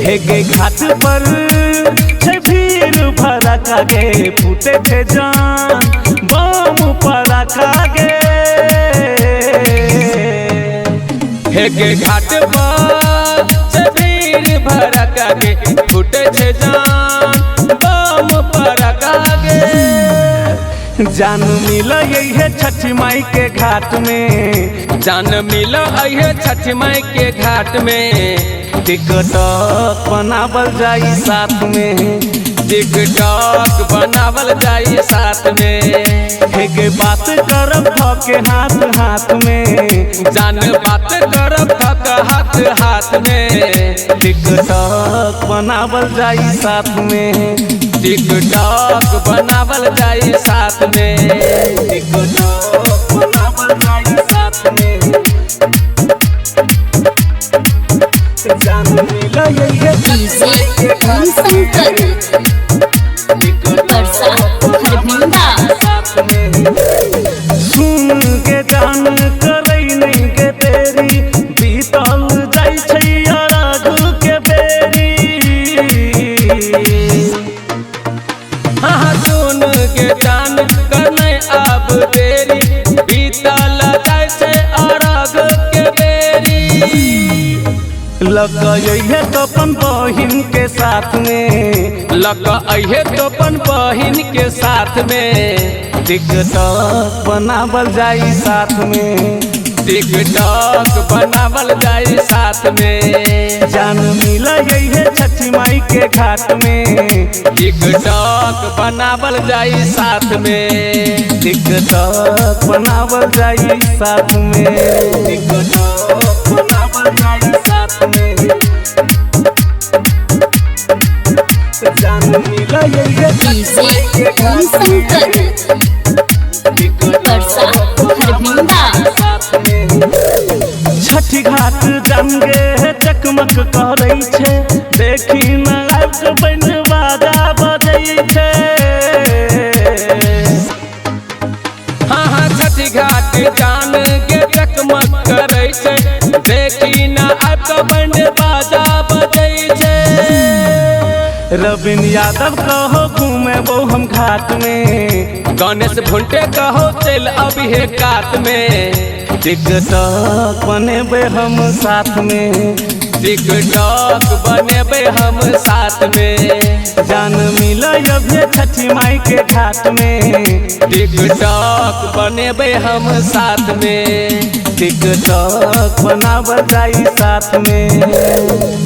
हेगे घाट पर भीड़ भड़का गे फूटे थे जान बम पड़का गे। हेगे घाट पर भीड़ भड़का गे फूटे थे जान बम पड़का गे। जान मिल है छठी माई के घाट में, जान मिल है छठी माई के घाट में। टिकटॉक बनावल जाई साथ में, टिकटॉक बनावल जाई साथ में। हेगे बात करब धके हाथ हाथ में, जान बात करब धक हाथ हाथ में। टिकटॉक बनावल जाई साथ में, टिकटॉक बनावल जाई साथ में। टिकटॉक बनावल जाई साथ में। सुन के जान करे नहीं के तेरी बीतल जाई छै अरघ के बेरी। हाँ सुन के जान करने अब तेरी बीतल जाई छै अरघ के बेरी। लग है तो अपन बहिन के साथ में, लग है तो अपन बहिन के साथ में। टिकटॉक बनावल जाई साथ में, टिकटॉक बनावल जाई साथ में। जान मिल है छठी माई के घाट में, टिकटॉक बनावल जाई साथ में। टिकटॉक बनावल जाई साथ में, टिकटॉक बनावल जाई साथ में। जान मिल है छठी घाट जंगे चकमक करे छे, देखी न आइब बन बाजा बजै छे। हाँ छठी घाट जान के चकमक करे छे, देखी न आइब बन बाजा बजै छे। रविन यादव कहो घूमे वो हम घाट में, गणेश भुंटे कहो चल अभी है काट में। टिकटॉक बनेबे हम साथ में, टिकटॉक बनेबे हम साथ में। जान मिल अभी छठी माई के घाट में, टिकटॉक बनेबे हम साथ में। टिकटॉक बनावल जाई साथ में।